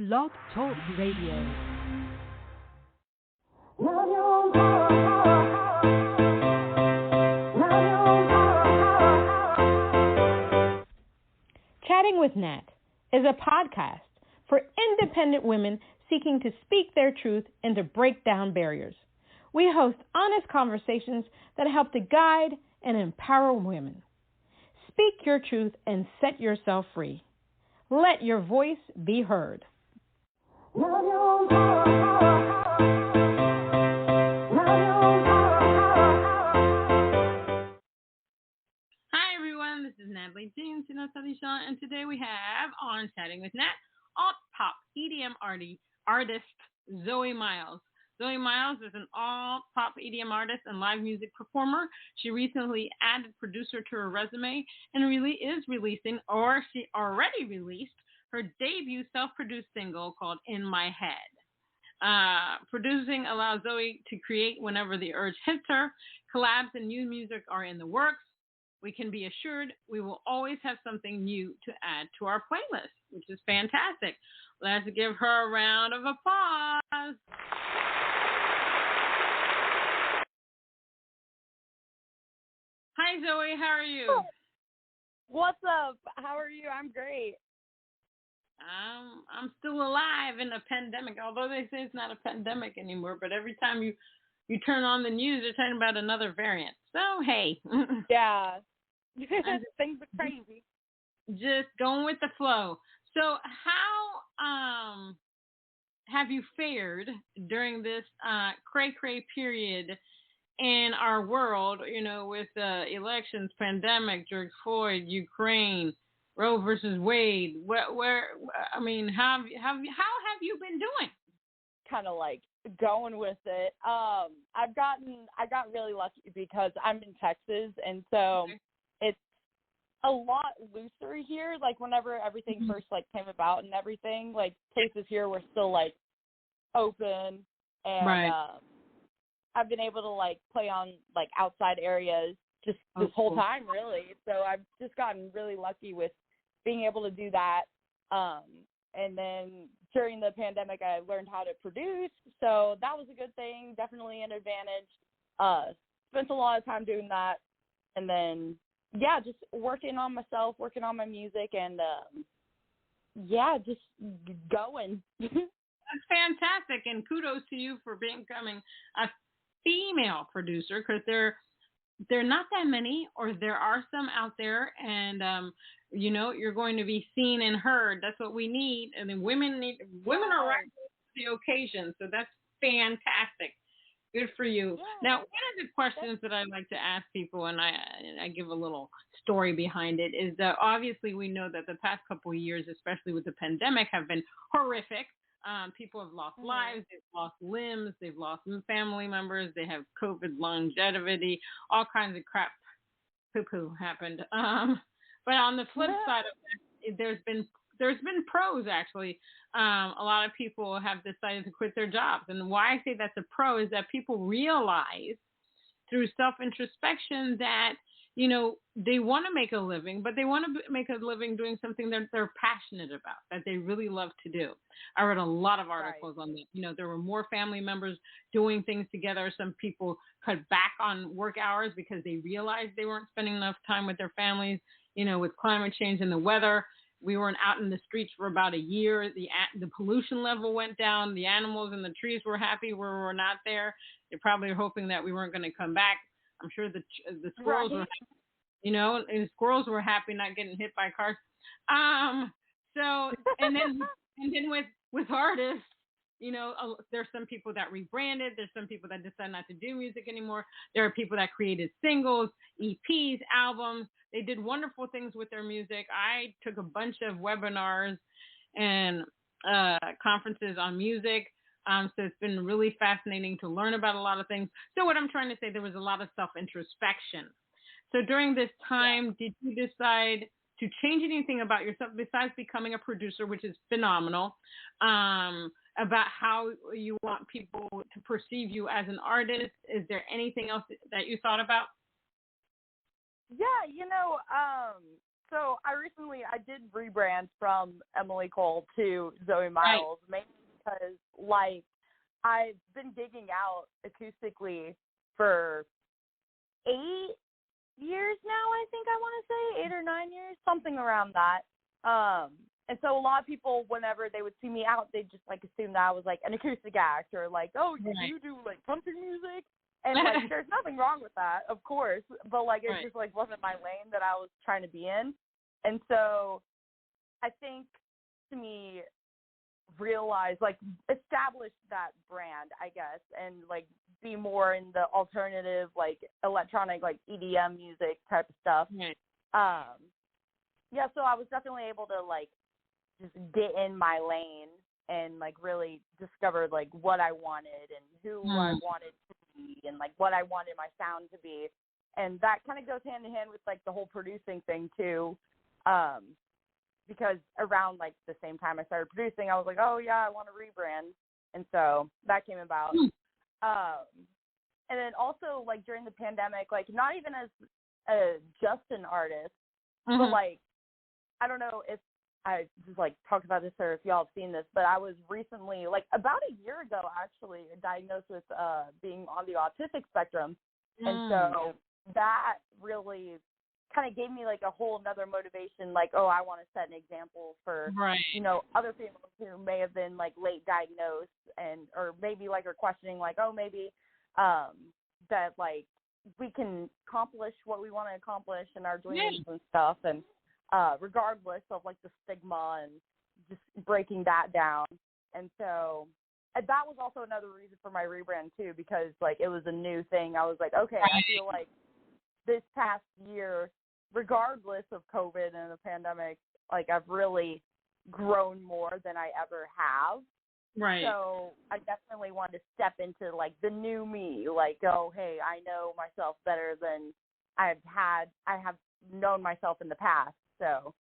Blog Talk Radio. Chatting with Nat is a podcast for independent women seeking to speak their truth and to break down barriers. We host honest conversations that help to guide and empower women. Speak your truth and set yourself free. Let your voice be heard. Hi everyone, this is Natalie James, and today we have on Chatting with Nat, alt-pop EDM artist Xoë Miles. Xoë Miles is an all-pop EDM artist and live music performer. She recently added producer to her resume and really is releasing, or she already released, her debut self-produced single called In My Head. Producing allows Xoë to create whenever the urge hits her. Collabs and new music are in the works. We can be assured we will always have something new to add to our playlist, which is fantastic. Let's give her a round of applause. Hi, Xoë. How are you? What's up? How are you? I'm great. I'm still alive in a pandemic, although they say it's not a pandemic anymore. But every time you turn on the news, they're talking about another variant. So, hey. Yeah. Things are crazy. Just going with the flow. So how have you fared during this cray-cray period in our world, with elections, pandemic, George Floyd, Ukraine, Roe versus Wade? How have you been doing? Kind of like going with it. I got really lucky because I'm in Texas, and so it's a lot looser here. Like whenever everything first came about and everything, like places here were still open, and right. I've been able to play on outside areas just this whole time, really. So I've just gotten really lucky with being able to do that. And then during the pandemic, I learned how to produce, so that was a good thing. Definitely an advantage. Spent a lot of time doing that, and then just working on myself, working on my music, and just going. That's fantastic, and kudos to you for becoming a female producer, because there are not that many, or there are some out there, and you're going to be seen and heard. That's what we need, and then women are rising to the occasion, so that's fantastic. Good for you. Yeah. Now, one of the questions that I like to ask people, and I give a little story behind it, is that obviously we know that the past couple of years, especially with the pandemic, have been horrific. People have lost lives, they've lost limbs, they've lost family members, they have COVID longevity, all kinds of crap poo-poo happened. But on the flip side of that, there's been pros, actually. A lot of people have decided to quit their jobs. And why I say that's a pro is that people realize through self-introspection that, they want to make a living, but they want to make a living doing something that they're passionate about, that they really love to do. I read a lot of articles on that. There were more family members doing things together. Some people cut back on work hours because they realized they weren't spending enough time with their families. With climate change and the weather, we weren't out in the streets for about a year. The pollution level went down. The animals and the trees were happy where we were not there. They probably were hoping that we weren't going to come back. I'm sure the squirrels were happy, and squirrels were happy not getting hit by cars. So, and then with artists, there's some people that rebranded. There's some people that decided not to do music anymore. There are people that created singles, EPs, albums. They did wonderful things with their music. I took a bunch of webinars and conferences on music. So it's been really fascinating to learn about a lot of things. So what I'm trying to say, there was a lot of self-introspection. So during this time, did you decide to change anything about yourself besides becoming a producer, which is phenomenal, about how you want people to perceive you as an artist? Is there anything else that you thought about? Yeah, So I did rebrand from Emily Cole to Xoë Miles, mainly because like I've been gigging out acoustically for 8 years now. I think I want to say 8 or 9 years, something around that. And so a lot of people, whenever they would see me out, they just like assume that I was like an acoustic act or like, oh, you do like country music. And like, there's nothing wrong with that, of course, but like it just like wasn't my lane that I was trying to be in. And so I think to me, realize like establish that brand, I guess, and like be more in the alternative, like electronic, like EDM music type of stuff. Yeah, so I was definitely able to like just get in my lane and like really discover like what I wanted and who I wanted to be and like what I wanted my sound to be. And that kind of goes hand in hand with like the whole producing thing too. Because around like the same time I started producing, I was like, oh yeah, I want to rebrand. And so that came about. And then also like during the pandemic, like not even as just an artist, but like, I don't know if I just like talked about this or if y'all have seen this, but I was recently, like about a year ago actually, diagnosed with being on the autistic spectrum. And so that really kind of gave me like a whole another motivation, like, oh, I want to set an example for, you know, other people who may have been like late diagnosed and, or maybe like are questioning like, oh, maybe that like we can accomplish what we want to accomplish in our dreams and stuff. And regardless of like the stigma and just breaking that down. And so that was also another reason for my rebrand too, because like it was a new thing. I was like, okay, I feel like this past year, regardless of COVID and the pandemic, like I've really grown more than I ever have. So I definitely wanted to step into like the new me, like, oh, hey, I know myself better than I have known myself in the past. So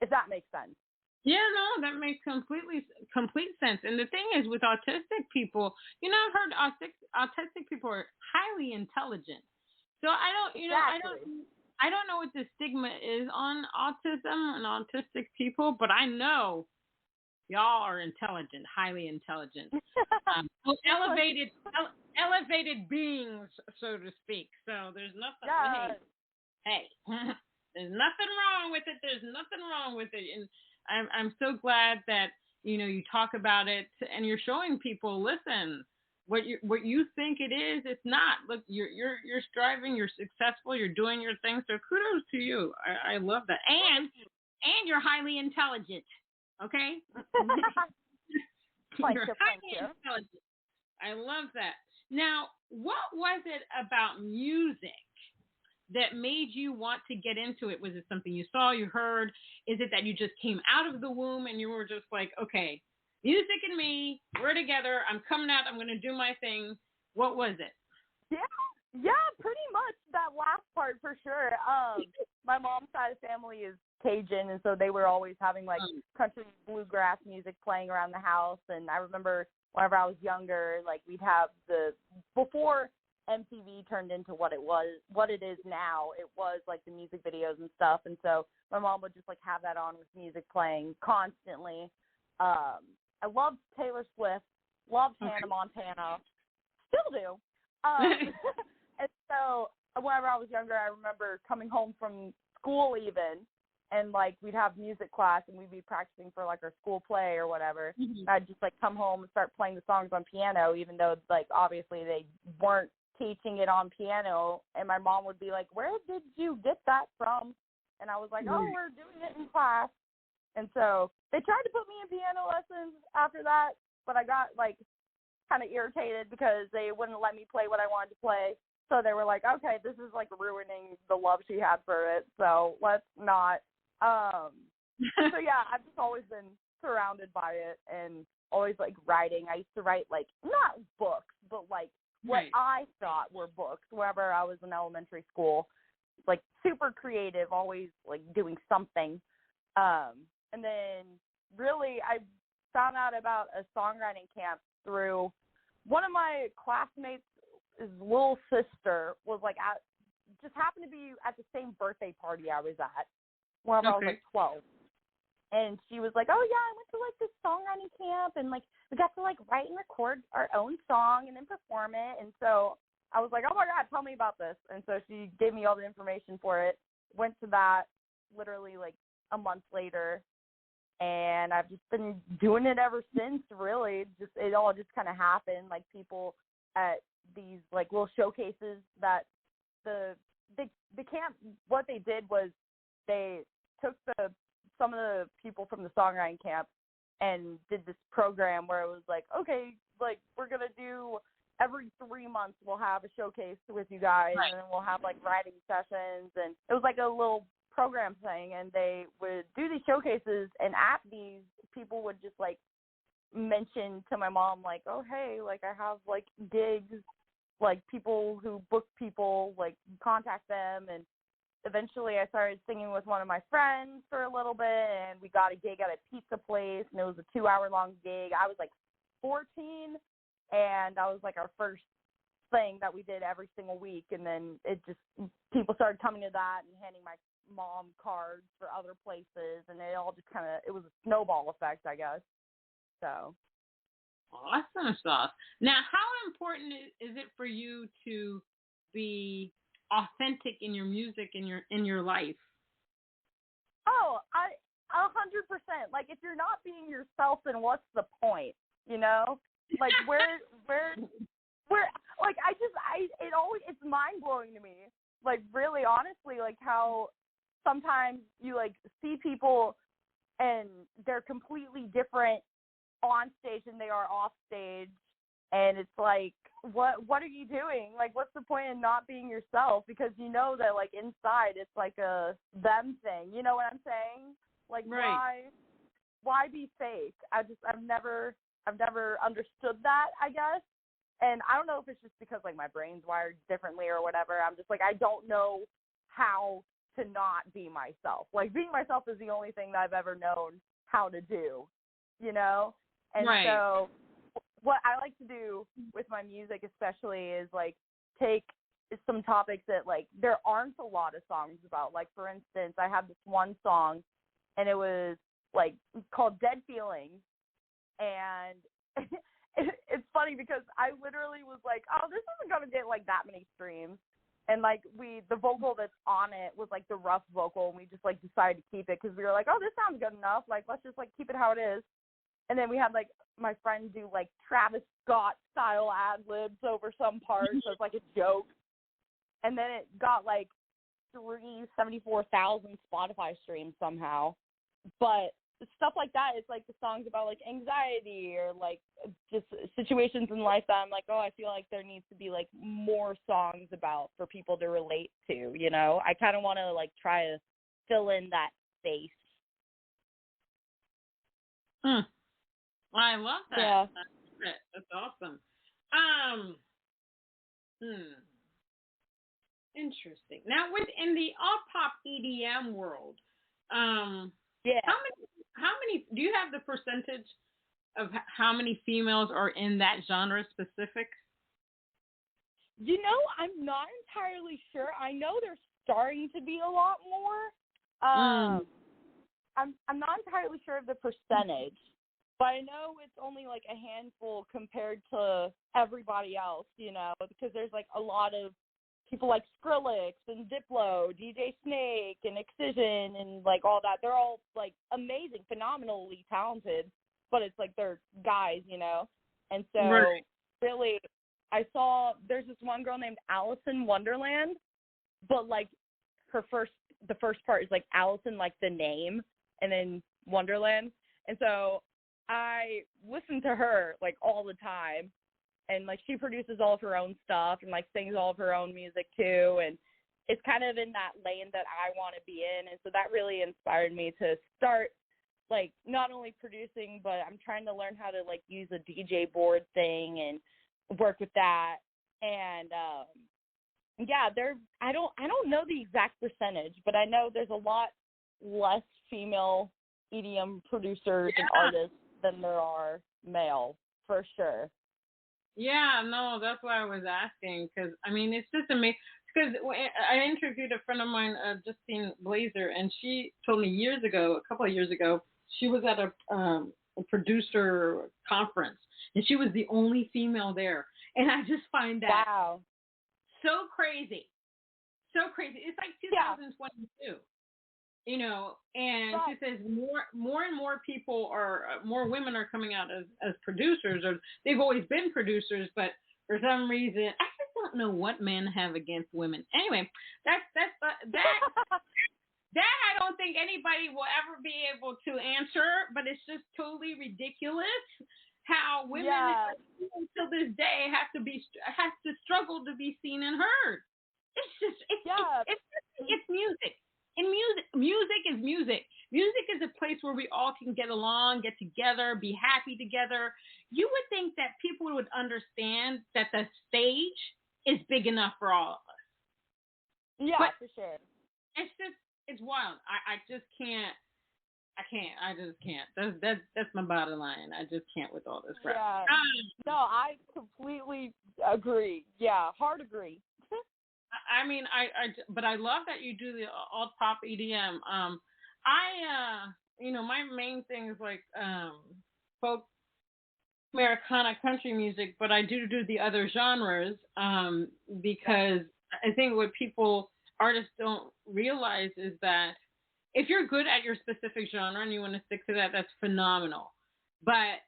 if that makes sense. Yeah, no, that makes complete sense. And the thing is, with autistic people, you know, I've heard autistic people are highly intelligent. So I don't, you know, I don't know what the stigma is on autism and autistic people, but I know y'all are intelligent, highly intelligent, elevated beings, so to speak. So there's nothing. Hey, there's nothing wrong with it. There's nothing wrong with it. And I'm so glad that, you know, you talk about it and you're showing people, listen, what you think it is, it's not. Look, you're striving, you're successful, you're doing your thing. So kudos to you. I love that. And you're highly intelligent. Okay? You're highly intelligent. I love that. Now, what was it about music that made you want to get into it? Was it something you saw, you heard? Is it that you just came out of the womb and you were just like, okay, music and me, we're together, I'm coming out, I'm going to do my thing? What was it? Yeah, pretty much that last part for sure. My mom's side of the family is Cajun, and so they were always having like country bluegrass music playing around the house. And I remember whenever I was younger, like we'd have before MTV turned into what it is now, it was like the music videos and stuff. And so my mom would just like have that on with music playing constantly. I loved Taylor Swift, loved Hannah Montana, still do. And so whenever I was younger, I remember coming home from school even, and like we'd have music class and we'd be practicing for like our school play or whatever. I'd just like come home and start playing the songs on piano, even though like obviously they weren't teaching it on piano. And my mom would be like, where did you get that from? And I was like, oh, we're doing it in class. And so they tried to put me in piano lessons after that, but I got like kind of irritated because they wouldn't let me play what I wanted to play. So they were like, okay, this is like ruining the love she had for it, so let's not. So yeah, I've just always been surrounded by it and always like writing. I used to write like not books, but like what I thought were books whenever I was in elementary school. Like super creative, always like doing something. And then really I found out about a songwriting camp through one of my classmates' little sister was like just happened to be at the same birthday party I was at. whenever I was like 12. And she was like, oh yeah, I went to like this songwriting camp, and like we got to like write and record our own song and then perform it. And so I was like, oh my God, tell me about this. And so she gave me all the information for it. Went to that literally like a month later, and I've just been doing it ever since. Really, it all just kind of happened. Like people at these like little showcases that the camp, what they did was they took some of the people from the songwriting camp and did this program where it was like, okay, like we're gonna do every 3 months we'll have a showcase with you guys, right. and then we'll have like writing sessions, and it was like a little program thing, and they would do these showcases, and at these people would just like mention to my mom like, oh hey, like I have like gigs, like people who book people, like contact them. And eventually I started singing with one of my friends for a little bit, and we got a gig at a pizza place, and it was a 2-hour-long gig. I was like 14, and that was like our first thing that we did every single week. And then it just, people started coming to that and handing my mom cards for other places, and it all just kind of, it was a snowball effect, I guess. So. Awesome sauce. Now, how important is it for you to be authentic in your music, in your life? Oh, 100%. Like, if you're not being yourself, then what's the point? You know, like where, like it's mind blowing to me. Like, really, honestly, like how sometimes you like see people and they're completely different on stage than they are off stage, and it's like, what are you doing? Like, what's the point in not being yourself? Because you know that like inside it's like a them thing. You know what I'm saying? Like, right. why be fake? I've never understood that, I guess. And I don't know if it's just because like my brain's wired differently or whatever. I'm just like, I don't know how to not be myself. Like, being myself is the only thing that I've ever known how to do, you know? And right. so what I like to do with my music especially is like take some topics that like there aren't a lot of songs about. Like, for instance, I have this one song, and it was like called Dead Feelings. And it's funny because I literally was like, oh, this isn't going to get like that many streams. And like the vocal that's on it was like the rough vocal, and we just like decided to keep it because we were like, oh, this sounds good enough. Like, let's just like keep it how it is. And then we had like my friend do like Travis Scott style ad libs over some parts, so it's like a joke. And then it got like 374,000 Spotify streams somehow. But stuff like that is like the songs about like anxiety or like just situations in life that I'm like, oh, I feel like there needs to be like more songs about for people to relate to, you know? I kind of want to like try to fill in that space. I love that. Yeah. That's awesome. Interesting. Now, within the alt pop EDM world, yeah. How many? Do you have the percentage of how many females are in that genre specific? You know, I'm not entirely sure. I know there's starting to be a lot more. I'm not entirely sure of the percentage, but I know it's only like a handful compared to everybody else, you know, because there's like a lot of people like Skrillex and Diplo, DJ Snake and Excision and like all that. They're all like amazing, phenomenally talented, but it's like they're guys, you know? And so really, I saw there's this one girl named Allison Wonderland, but like the first part is like Allison, like the name, and then Wonderland. And so I listen to her like all the time. And, like, she produces all of her own stuff and, like, sings all of her own music, too. And it's kind of in that lane that I want to be in. And so that really inspired me to start, like, not only producing, but I'm trying to learn how to, like, use a DJ board thing and work with that. And, yeah, I don't know the exact percentage, but I know there's a lot less female EDM producers and artists than there are male, for sure. Yeah, no, that's why I was asking, because, I mean, it's just amazing, because I interviewed a friend of mine, Justine Blazer, and she told me years ago, a couple of years ago, she was at a producer conference, and she was the only female there. And I just find that Wow. so crazy, so crazy. It's like Yeah. 2022. You know, and Right. she says more and more people are, more women are coming out as producers, or they've always been producers, but for some reason, I just don't know what men have against women. Anyway, that that I don't think anybody will ever be able to answer, but it's just totally ridiculous how women until this day have to struggle to be seen and heard. It's just it's music. And music is music. Music is a place where we all can get along, get together, be happy together. You would think that people would understand that the stage is big enough for all of us. Yeah, but for sure. It's wild. I just can't. I just can't. That's my bottom line. I just can't with all this crap. Yeah. No, I completely agree. Yeah, hard agree. I mean, but I love that you do the alt pop EDM. My main thing is like folk, Americana, country music, but I do the other genres because I think what artists don't realize is that if you're good at your specific genre and you want to stick to that, that's phenomenal. But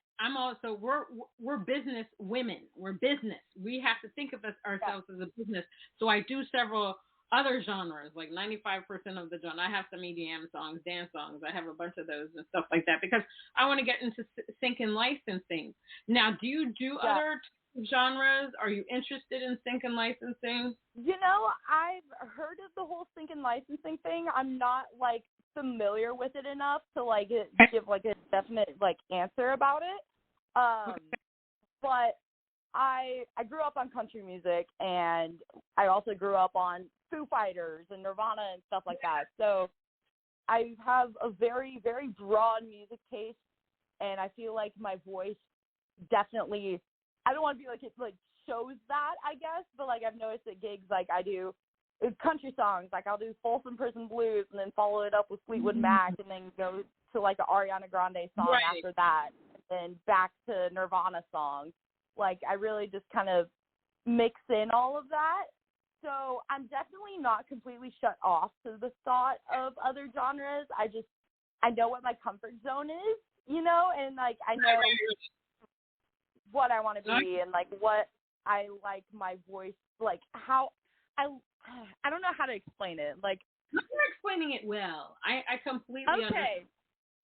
we're business women. We're business. We have to think of ourselves as a business. So I do several other genres, like 95% of the genre. I have some EDM songs, dance songs. I have a bunch of those and stuff like that because I want to get into sync and licensing. Now, do you do other genres? Are you interested in sync and licensing? You know, I've heard of the whole sync and licensing thing. I'm not like familiar with it enough to like give like a definite like answer about it. But I grew up on country music, and I also grew up on Foo Fighters and Nirvana and stuff like that. So I have a very, very broad music taste, and I feel like my voice definitely, I don't want to be like it like shows that, I guess, but like I've noticed at gigs like I do country songs, like I'll do Folsom Prison Blues and then follow it up with Fleetwood Mac and then go to like an Ariana Grande song after that, and back to Nirvana songs. Like I really just kind of mix in all of that. So I'm definitely not completely shut off to the thought of other genres. I know what my comfort zone is, you know, and like I know what I want to be and like what I like my voice, like how I don't know how to explain it. Like you're explaining it well. I completely understand.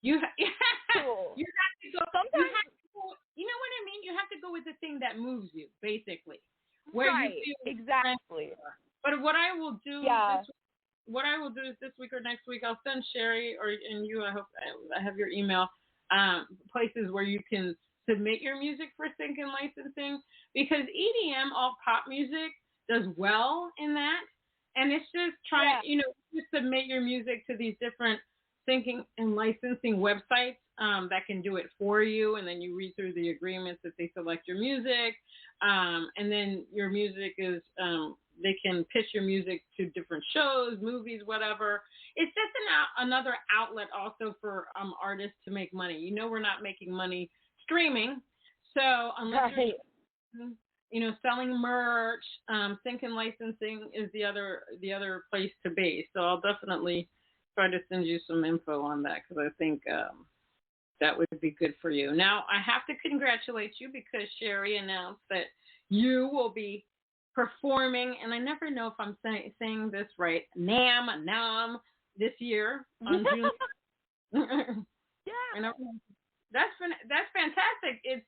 Cool. You have to go. You know what I mean? You have to go with the thing that moves you, basically. Where you feel exactly. But what I will do is this week or next week, I'll send Sherry and you. I hope I have your email. Places where you can submit your music for sync and licensing, because EDM, all pop music, does well in that. And it's just trying, just submit your music to these different syncing and licensing websites that can do it for you. And then you read through the agreements if they select your music. And then your music is, they can pitch your music to different shows, movies, whatever. It's just another outlet also for artists to make money. We're not making money streaming. So unless you're selling merch, sync and licensing is the other place to be. So I'll definitely try to send you some info on that, because I think that would be good for you. Now, I have to congratulate you because Sherry announced that you will be performing, and I never know if I'm saying this right, NAMM this year on June. Yeah. That's fantastic.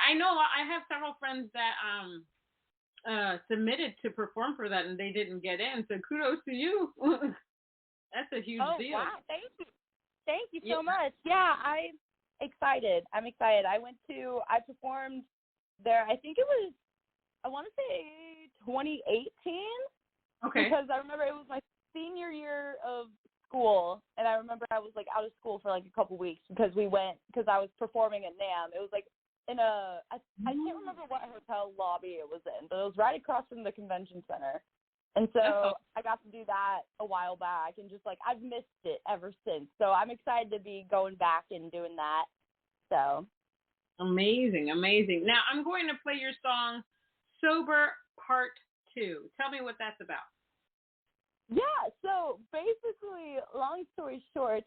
I know I have several friends that submitted to perform for that and they didn't get in. So kudos to you. That's a huge deal. Wow. Thank you so much. Yeah, I'm excited. I performed there, I think it was, I want to say 2018. Okay. Because I remember it was my senior year of school, and I remember I was like out of school for like a couple weeks because I was performing at NAMM. It was like in I can't remember what hotel lobby it was in, but it was right across from the convention center. And so I got to do that a while back, and just like I've missed it ever since. So I'm excited to be going back and doing that. So amazing, amazing. Now I'm going to play your song "Sober Part 2." Tell me what that's about. Yeah, so basically, long story short,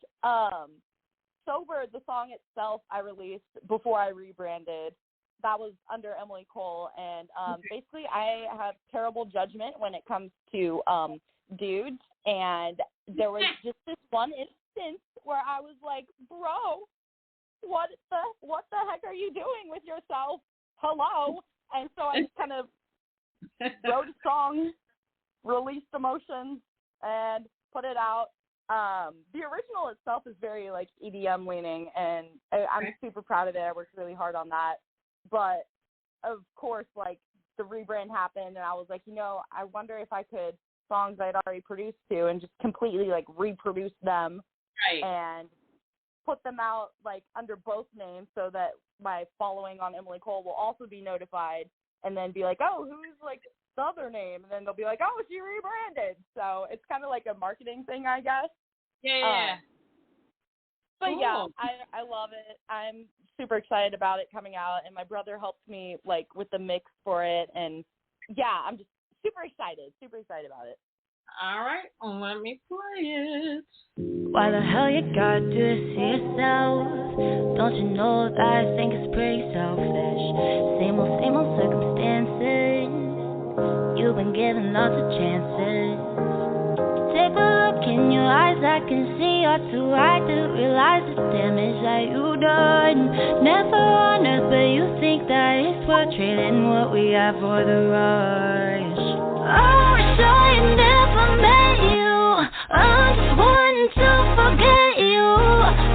Sober, the song itself, I released before I rebranded. That was under Emily Cole, and basically I have terrible judgment when it comes to dudes, and there was just this one instance where I was like, bro, what the heck are you doing with yourself? Hello. And so I just kind of wrote a song, released emotions, and put it out. The original itself is very like EDM leaning, and I'm super proud of it. I worked really hard on that. But of course, like the rebrand happened, and I was like, I wonder if I could songs I'd already produced to and just completely like reproduce them and put them out like under both names, so that my following on Emily Cole will also be notified, and then be like, oh, who's like the other name? And then they'll be like, oh, she rebranded. So it's kind of like a marketing thing, I guess. Yeah. But cool. yeah, I love it. I'm super excited about it coming out, and my brother helped me like with the mix for it, and yeah, I'm just super excited about it. All right, let me play it. Why the hell you gotta do this to yourself? Don't you know that I think it's pretty selfish? Same old circumstances. You've been given lots of chances. Take a look in your eyes, I can see you're too right to realize the damage that you done. Never on earth, but you think that it's worth trading what we have for the rush. Oh, so I never met you. I'm just wanting to forget you.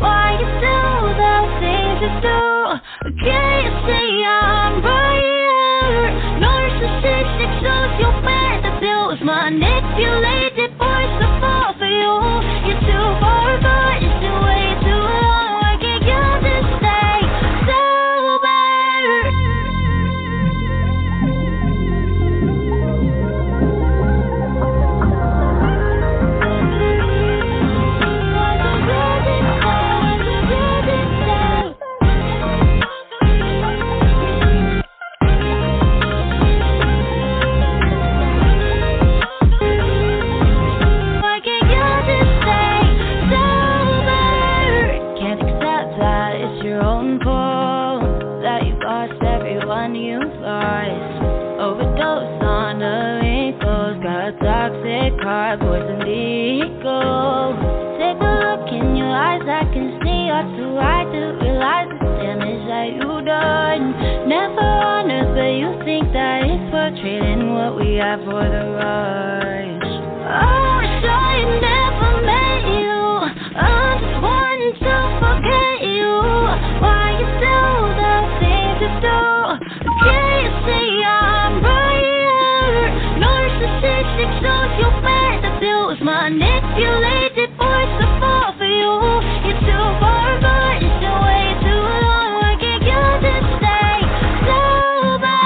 Why you do the things you do? Can't you see I'm right here? Narcissistic sociopath that builds manipulated voice to fall for you. You're too far gone, it's too way too long. I can't get to stay sober. Everyone you lost, overdose on the wrinkles, got a toxic heart, poison the ego. Take a look in your eyes, I can see you're too right to realize the damage that you done. Never on earth, but you think that it's worth trading what we have for the rush. Oh, so I never met you. I'm just wanting to forget you. Why you do the things you do? Can't you see I'm right here? Narcissistic sociopath that builds manipulated voice to fall for you. You're too far gone, it's too way too long. I can't get to stay sober.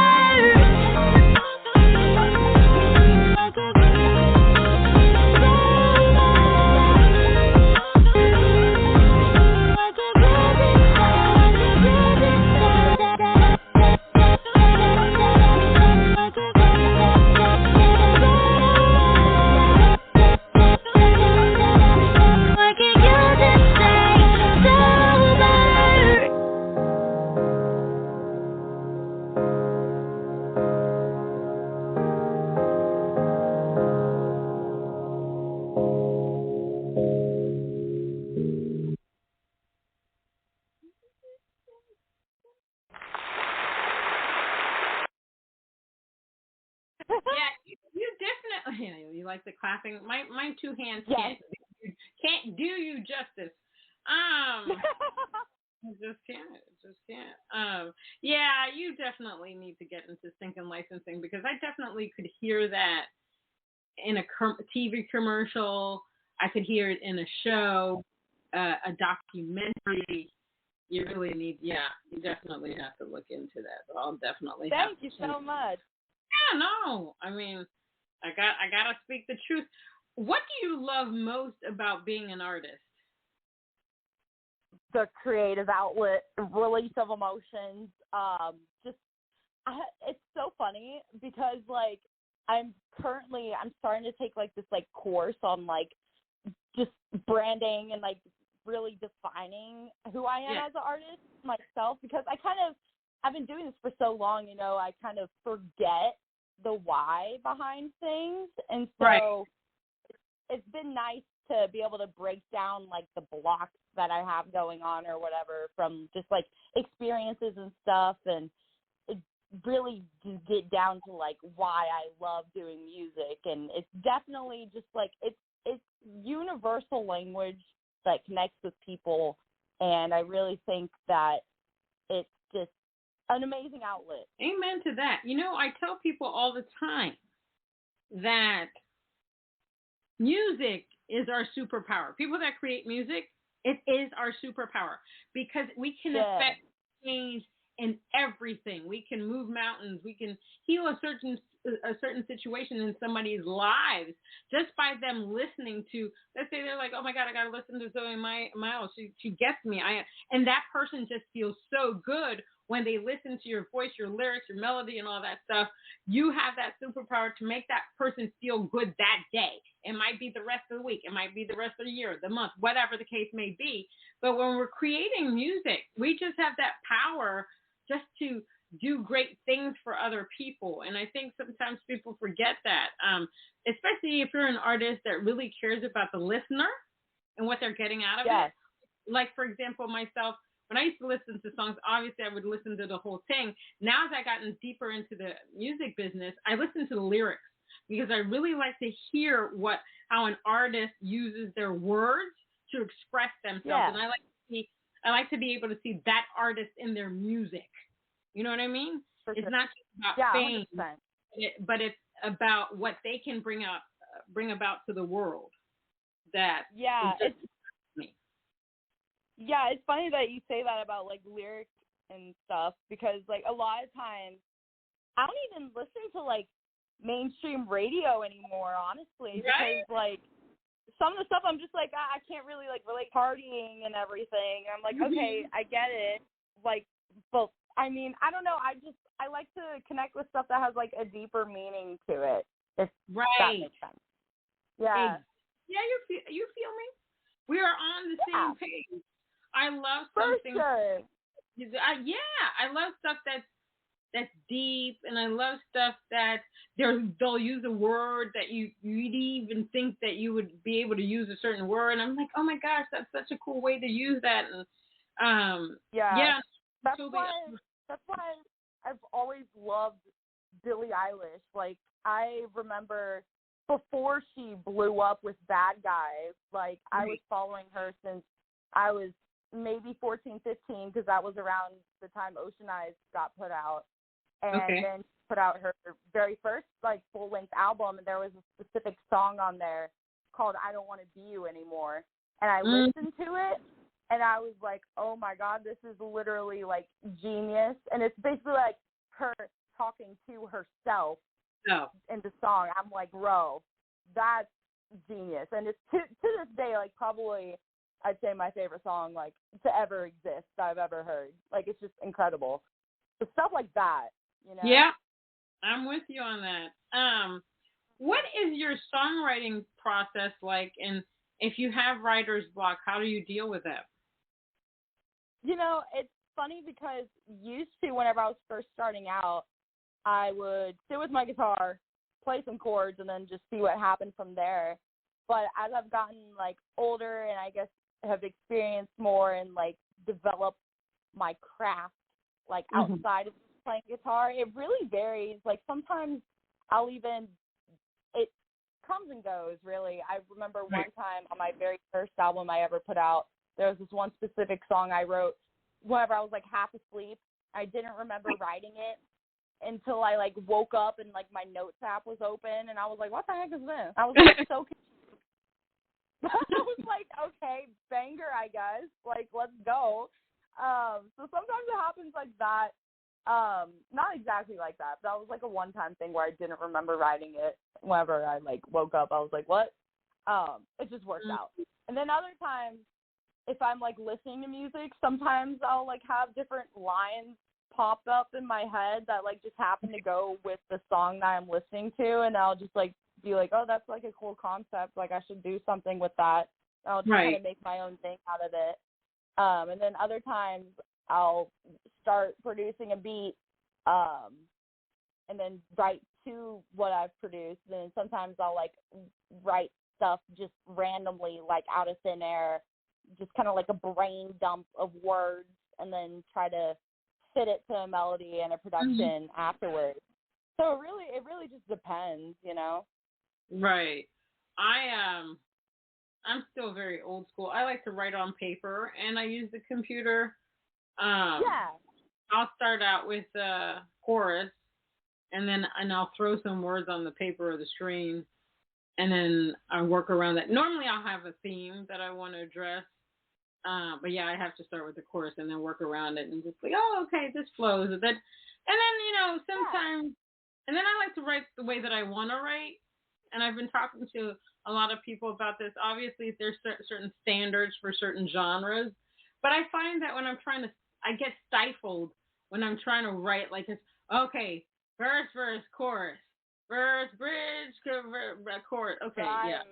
You definitely, you like the clapping. My two hands Yes. can't do you justice. Just can't. Yeah, you definitely need to get into sync and licensing, because I definitely could hear that in a TV commercial. I could hear it in a show, a documentary. You really need, you definitely have to look into that. I'll definitely. Thank you so much. Yeah, no, I mean, I gotta speak the truth. What do you love most about being an artist? The creative outlet, release of emotions. Just it's so funny because like I'm starting to take like this like course on like just branding and like really defining who I am as an artist myself, because I've been doing this for so long, I kind of forget the why behind things. And so it's been nice to be able to break down like the blocks that I have going on or whatever from just like experiences and stuff, and it really just get down to like why I love doing music. And it's definitely just like it's universal language that connects with people, and I really think that it's just an amazing outlet. Amen to that. I tell people all the time that music is our superpower. People that create music, it is our superpower because we can affect change in everything. We can move mountains. We can heal a certain situation in somebody's lives just by them listening to. Let's say they're like, "Oh my God, I gotta listen to Xoë Miles. She gets me." And that person just feels so good when they listen to your voice, your lyrics, your melody, and all that stuff. You have that superpower to make that person feel good that day. It might be the rest of the week. It might be the rest of the year, the month, whatever the case may be. But when we're creating music, we just have that power just to do great things for other people. And I think sometimes people forget that, especially if you're an artist that really cares about the listener and what they're getting out of it. Like, for example, myself, when I used to listen to songs, obviously I would listen to the whole thing. Now as I've gotten deeper into the music business, I listen to the lyrics because I really like to hear how an artist uses their words to express themselves. And I like to be able to see that artist in their music. You know what I mean? It's not just about fame, but it's about what they can bring about to the world. It's funny that you say that about like lyrics and stuff, because like a lot of times I don't even listen to like mainstream radio anymore, honestly, because like some of the stuff I'm just like I can't really like relate partying and everything. I'm like, okay, I get it, like, but I mean, I don't know. I like to connect with stuff that has like a deeper meaning to it. If that makes sense. Yeah. Yeah, you feel me? We are on the same page. I love something. For sure. I love stuff that's deep, and I love stuff that they'll use a word that you'd even think that you would be able to use a certain word. And I'm like, oh my gosh, that's such a cool way to use that. And that's why I've always loved Billie Eilish. Like, I remember before she blew up with Bad Guys, like, I was following her since I was maybe 14, 15, because that was around the time Ocean Eyes got put out. And then put out her very first, like, full-length album, and there was a specific song on there called I Don't Want to Be You Anymore. And I listened to it, and I was like, oh, my God, this is literally, like, genius. And it's basically, like, her talking to herself in the song. I'm like, bro, that's genius. And it's to this day, like, probably I'd say my favorite song, like, to ever exist that I've ever heard. Like, it's just incredible. So stuff like that, you know? Yeah, I'm with you on that. What is your songwriting process like? And if you have writer's block, how do you deal with it? You know, it's funny because used to, whenever I was first starting out, I would sit with my guitar, play some chords, and then just see what happened from there. But as I've gotten, like, older and I guess have experienced more and, like, developed my craft, like, outside of playing guitar, it really varies. Like, sometimes it comes and goes, really. I remember one time on my very first album I ever put out, there was this one specific song I wrote whenever I was, like, half asleep. I didn't remember writing it until I, like, woke up and, like, my notes app was open, and I was like, what the heck is this? I was, like, so confused. I was like, okay, banger, I guess. Like, let's go. So sometimes it happens like that. Not exactly like that. That was like a one-time thing where I didn't remember writing it. Whenever I like woke up, I was like, what? It just worked out. And then other times, if I'm like listening to music, sometimes I'll like have different lines pop up in my head that like just happen to go with the song that I'm listening to, and I'll just like be like, oh, that's like a cool concept. Like I should do something with that. And I'll just kind of make my own thing out of it. And then other times I'll start producing a beat, and then write to what I've produced. And then sometimes I'll like write stuff just randomly, like out of thin air, just kind of like a brain dump of words, and then try to fit it to a melody and a production afterwards. So it really just depends, you know? Right. I'm still very old school. I like to write on paper, and I use the computer. I'll start out with a chorus, and I'll throw some words on the paper or the screen, and then I work around that. Normally I'll have a theme that I want to address, but yeah, I have to start with the chorus and then work around it and just like, oh, okay, this flows. And then, sometimes, and then I like to write the way that I want to write. And I've been talking to a lot of people about this. Obviously, there's certain standards for certain genres, but I find that when I get stifled when I'm trying to write like this. Okay, verse, chorus, verse, bridge, chorus. Okay, yeah.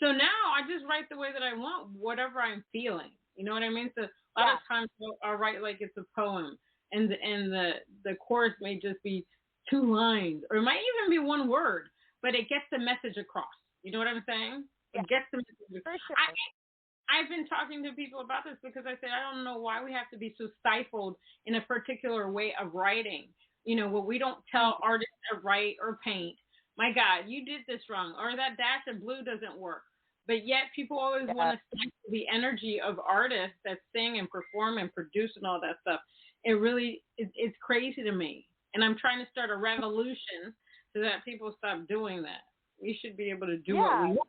So now I just write the way that I want, whatever I'm feeling. You know what I mean? So a lot of times I'll write like it's a poem, and the chorus may just be 2 lines, or it might even be 1 word. But it gets the message across. You know what I'm saying? It gets the message across. For sure. I've been talking to people about this because I said, I don't know why we have to be so stifled in a particular way of writing. You know, where we don't tell artists to write or paint, my God, you did this wrong, or that dash of blue doesn't work. But yet people always want to stifle the energy of artists that sing and perform and produce and all that stuff. It really, it's crazy to me. And I'm trying to start a revolution so that people stop doing that. We should be able to do what we want.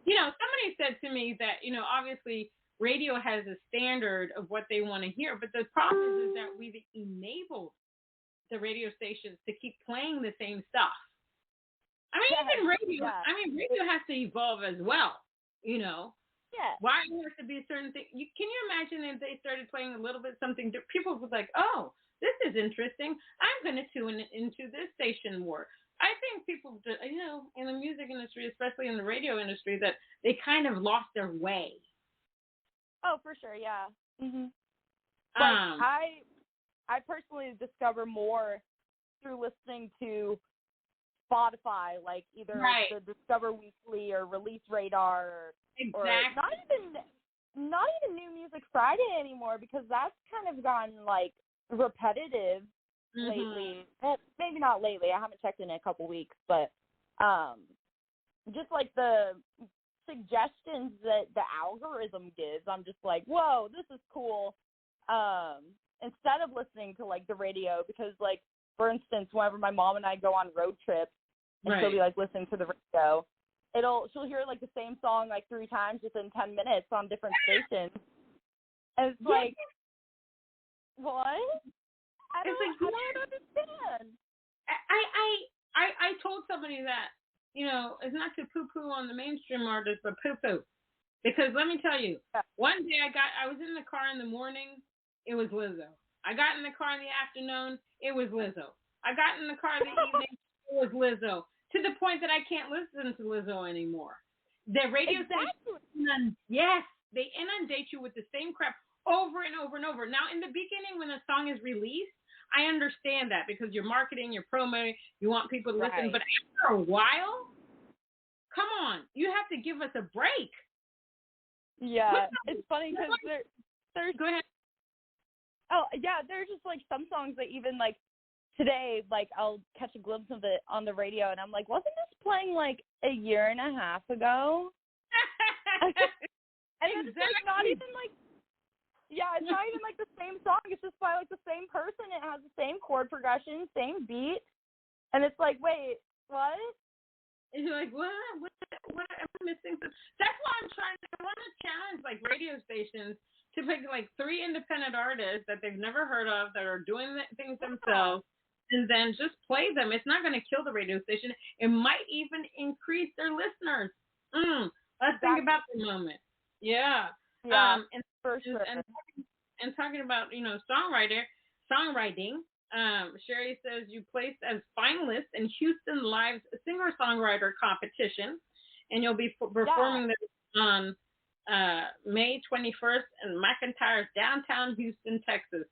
You know, somebody said to me that, obviously radio has a standard of what they want to hear, but the problem is that we've enabled the radio stations to keep playing the same stuff. I mean, even radio, radio has to evolve as well, Why does it have to be a certain thing? Can you imagine if they started playing a little bit something, people would be like, oh, this is interesting. I'm going to tune into this station more. I think people, in the music industry, especially in the radio industry, that they kind of lost their way. Oh, for sure, yeah. Mm-hmm. I personally discover more through listening to Spotify, like either the Discover Weekly or Release Radar, or not even New Music Friday anymore, because that's kind of gotten like repetitive lately. Well, maybe not lately. I haven't checked in a couple weeks, but just like the suggestions that the algorithm gives, I'm just like, whoa, this is cool. Instead of listening to like the radio, because like, for instance, whenever my mom and I go on road trips, and she'll be like listening to the radio, she'll hear like the same song like 3 times within 10 minutes on different stations, and it's like, what? I don't understand. I told somebody that, it's not to poo-poo on the mainstream artists, but poo-poo. Because let me tell you, one day I was in the car in the morning, it was Lizzo. I got in the car in the afternoon, it was Lizzo. I got in the car in the evening, it was Lizzo. To the point that I can't listen to Lizzo anymore. The radio station, they inundate you with the same crap over and over and over. Now, in the beginning, when a song is released, I understand that because you're marketing, you're promoting, you want people to listen. But after a while, come on, you have to give us a break. Yeah, it's funny because there's. Go ahead. Oh yeah, there's just like some songs that even like today, like I'll catch a glimpse of it on the radio, and I'm like, wasn't this playing like a year and a half ago? And it's like not even like. Yeah, it's not even like the same song. It's just by like the same person. It has the same chord progression, same beat, and it's like, wait, what? And you're like, what am I missing? That's why I want to challenge like radio stations to pick like 3 independent artists that they've never heard of that are doing things themselves, and then just play them. It's not going to kill the radio station. It might even increase their listeners. Let's think about the moment. Yeah. And for sure. And talking about, songwriting, Sherry says you placed as finalist in Houston Live's singer-songwriter competition, and you'll be performing this on May 21st in McIntyre's downtown Houston, Texas.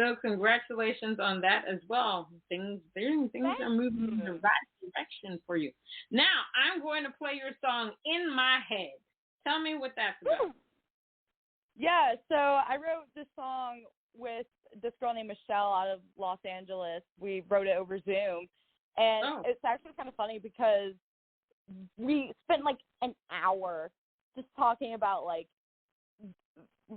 So congratulations on that as well. Things are moving in the right direction for you. Now I'm going to play your song In My Head. Tell me what that's about. Yeah, so I wrote this song with this girl named Michelle out of Los Angeles. We wrote it over Zoom, and it's actually kind of funny because we spent like an hour just talking about like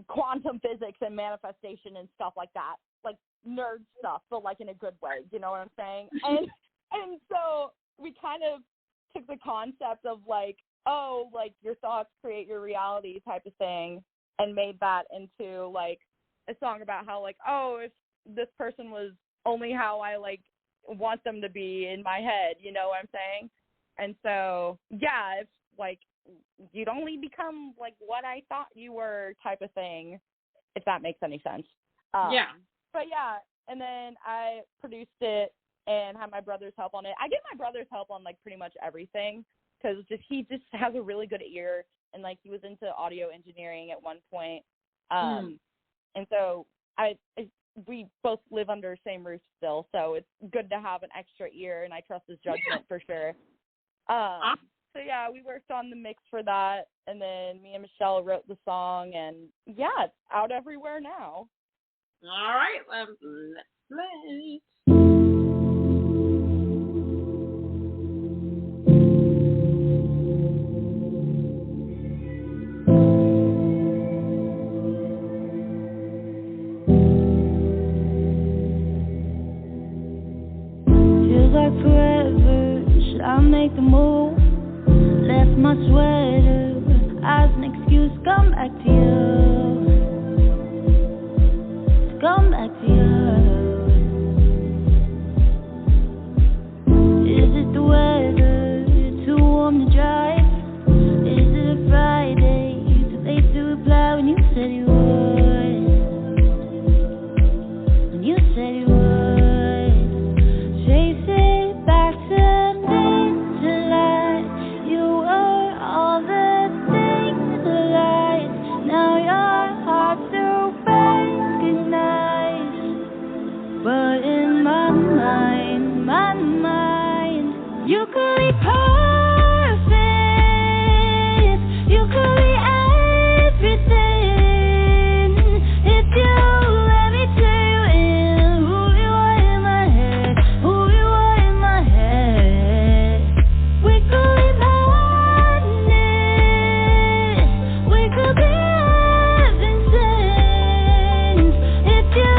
quantum physics and manifestation and stuff like that, like nerd stuff, but like in a good way. You know what I'm saying? And so we kind of took the concept of like, like your thoughts create your reality type of thing, and made that into like a song about how like, if this person was only how I like want them to be in my head, you know what I'm saying? And so it's like you'd only become like what I thought you were type of thing, if that makes any sense. But and then I produced it and had my brother's help on it. I get my brother's help on like pretty much everything because he just has a really good ear, and like he was into audio engineering at one point. And so we both live under the same roof still, so it's good to have an extra ear, and I trust his judgment for sure. So we worked on the mix for that, and then me and Michelle wrote the song, and it's out everywhere now. All right, let's play. I'll make the move. Left my sweater as an excuse. Come back to you. Come back to you. Is it the weather? Too warm to drive? Is it a Friday? Too late to reply when you said you would. When you said you would. Chase it back to you could be perfect, you could be everything, if you let me tell you in who you are in my head, who you are in my head. We could be madness, we could be having sense, if you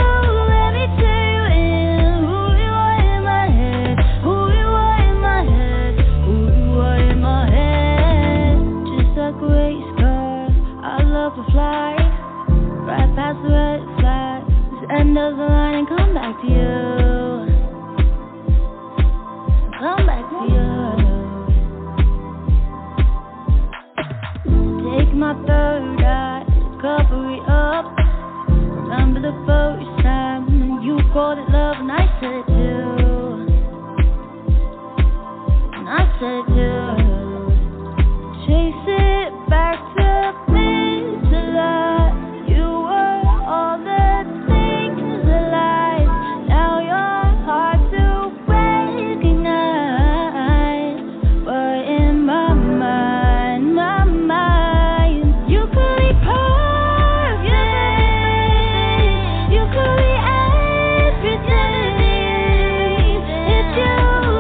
let me tell you in who you are in my head, who you are in my head, who you are in my head. Just like a race car, I love to fly right past the red flag, end of the line and come back to you. Come back to you. Take my third eye, cover it up. Remember the first time you called it love and I said it too. And I said it too. Chase it back to mid-to-life. You were all the things alive. Now you're hard to recognize. But in my mind, you could be perfect. You could be everything. If you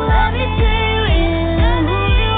let me tell you in who you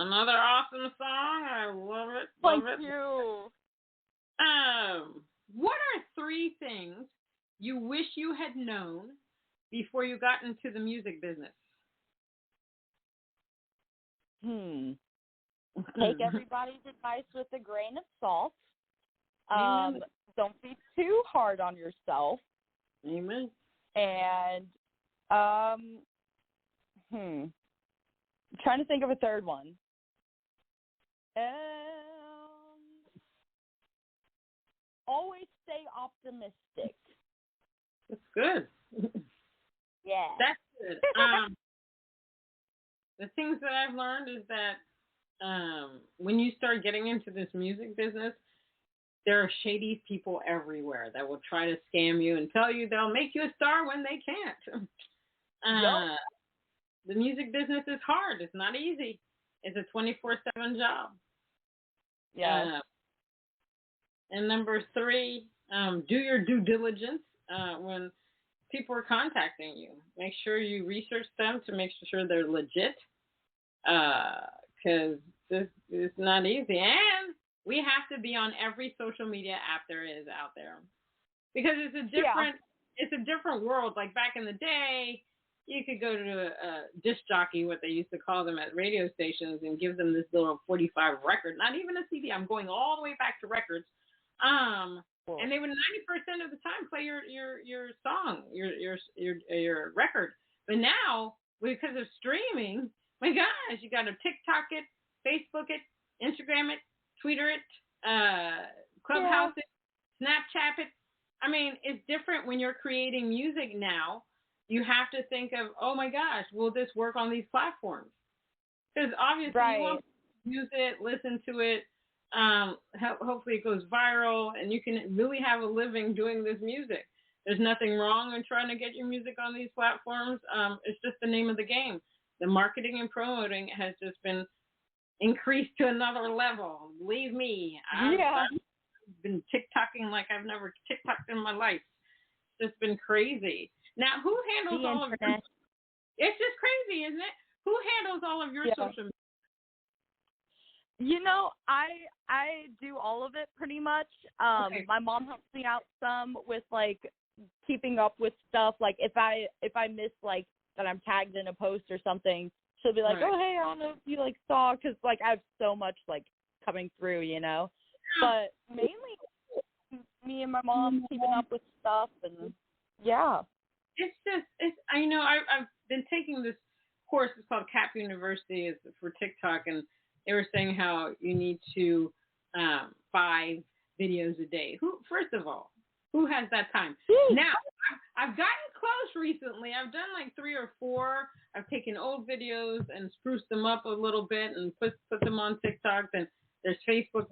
Another awesome song. I love it. Thank you. What are 3 things you wish you had known before you got into the music business? Take everybody's advice with a grain of salt. Amen. Don't be too hard on yourself. Amen. And I'm trying to think of a third one. Always stay optimistic. That's good. Yeah. That's good. The things that I've learned is that when you start getting into this music business, there are shady people everywhere that will try to scam you and tell you they'll make you a star when they can't. Yep. The music business is hard. It's not easy. It's a 24/7 job. Yeah. And number 3, do your due diligence when people are contacting you. Make sure you research them to make sure they're legit, because this is not easy. And we have to be on every social media app there is out there, because it's a different world. Like back in the day, you could go to a disc jockey, what they used to call them at radio stations, and give them this little 45 record, not even a CD. I'm going all the way back to records. And they would 90% of the time play your song, your record. But now, because of streaming, my gosh, you got to TikTok it, Facebook it, Instagram it, Twitter it, Clubhouse it, Snapchat it. I mean, it's different when you're creating music now. You have to think of, oh my gosh, will this work on these platforms? Because obviously you want to use it, listen to it. Hopefully it goes viral and you can really have a living doing this music. There's nothing wrong in trying to get your music on these platforms. It's just the name of the game. The marketing and promoting has just been increased to another level. Believe me, I've been TikToking like I've never TikToked in my life. It's just been crazy. Now, who handles all of your... It's just crazy, isn't it? Who handles all of your social media? You know, I do all of it pretty much. My mom helps me out some with like keeping up with stuff. Like if I miss like that I'm tagged in a post or something, she'll be like, "Oh hey, I don't know if you like saw," because like I have so much like coming through, you know. But mainly me and my mom keeping up with stuff, and it's I know I've been taking this course. It's called CAP University. It's for TikTok, and they were saying how you need to 5 videos a day. First of all, who has that time? Now, I've gotten close recently. I've done like 3 or 4. I've taken old videos and spruced them up a little bit and put them on TikTok. And there's Facebook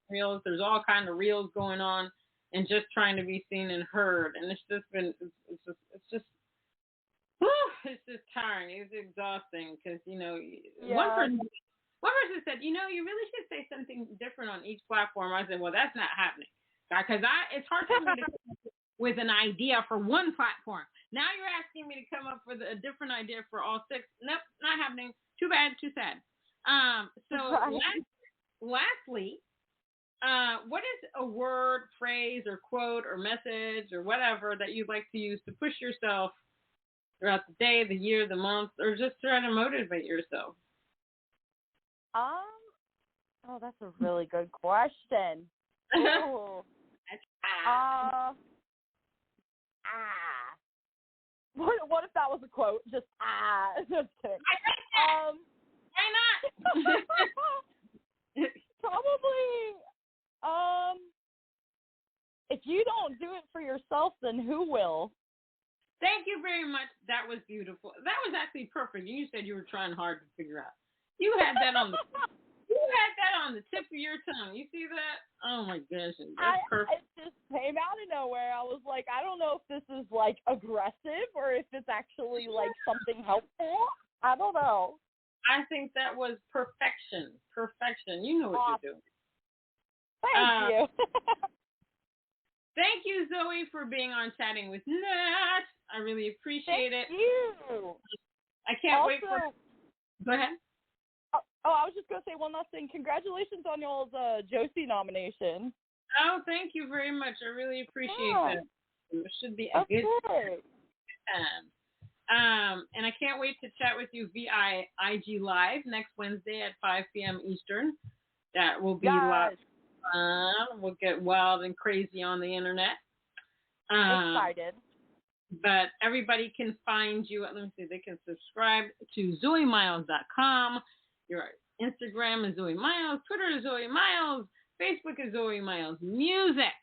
reels. There's all kinds of reels going on, and just trying to be seen and heard. And it's just tiring. It's exhausting because, you know, one person said, you know, you really should say something different on each platform. I said, well, that's not happening because it's hard for me to come up with an idea for one platform. Now you're asking me to come up with a different idea for all 6. Nope, not happening. Too bad, too sad. Lastly, what is a word, phrase, or quote, or message, or whatever that you'd like to use to push yourself throughout the day, the year, the month, or just try to motivate yourself? Oh, that's a really good question. What if that was a quote? Just Just kidding. Why not? Probably. If you don't do it for yourself, then who will? Thank you very much. That was beautiful. That was actually perfect. You said you were trying hard to figure out. You had that on the tip of your tongue. You see that? Oh my gosh, that's perfect. It just came out of nowhere. I was like, I don't know if this is like aggressive or if it's actually like something helpful. I don't know. I think that was perfection. Perfection. You know what you're doing. Thank you. Thank you, Zoe, for being on Chatting with Nat. I really appreciate it. Thank you. I can't wait for... Go ahead. Oh, I was just going to say one last thing. Congratulations on y'all's Josie nomination. Oh, thank you very much. I really appreciate that. It should be a good time. And I can't wait to chat with you via IG Live next Wednesday at 5 p.m. Eastern. That will be live. We'll get wild and crazy on the internet. Excited. But everybody can find you. Let me see. They can subscribe to XoëMiles.com. Your Instagram is Xoë Miles. Twitter is Xoë Miles. Facebook is Xoë Miles Music.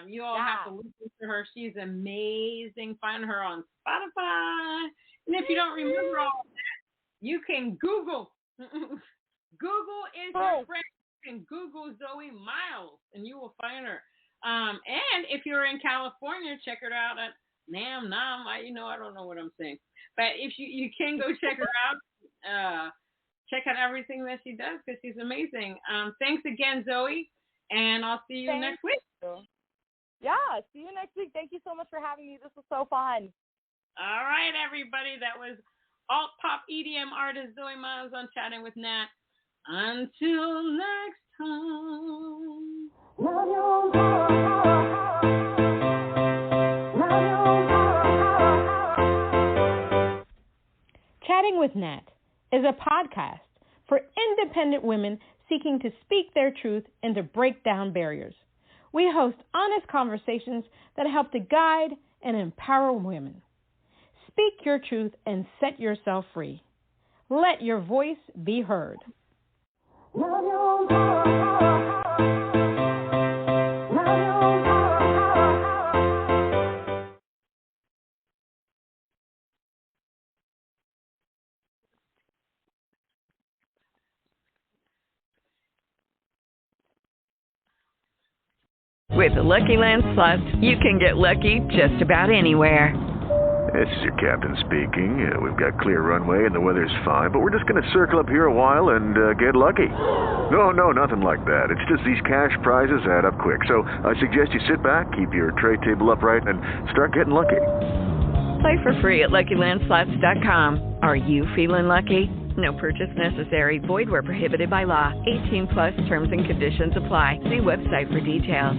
You all have to listen to her. She's amazing. Find her on Spotify. And if you don't remember all of that, you can Google. Google is your friend. You can Google Xoë Miles, and you will find her. And if you're in California, check her out at Nam. I don't know what I'm saying. But if you can go check her out. Check out everything that she does because she's amazing. Thanks again, Xoë, and I'll see you next week. Yeah, see you next week. Thank you so much for having me. This was so fun. All right, everybody. That was alt pop EDM artist Xoë Miles on Chatting with Nat. Until next time. Chatting with Nat is a podcast for independent women seeking to speak their truth and to break down barriers. We host honest conversations that help to guide and empower women. Speak your truth and set yourself free. Let your voice be heard. With the Lucky Land Slots, you can get lucky just about anywhere. This is your captain speaking. We've got clear runway and the weather's fine, but we're just going to circle up here a while and get lucky. No, nothing like that. It's just these cash prizes add up quick. So I suggest you sit back, keep your tray table upright, and start getting lucky. Play for free at LuckyLandSlots.com. Are you feeling lucky? No purchase necessary. Void where prohibited by law. 18+ terms and conditions apply. See website for details.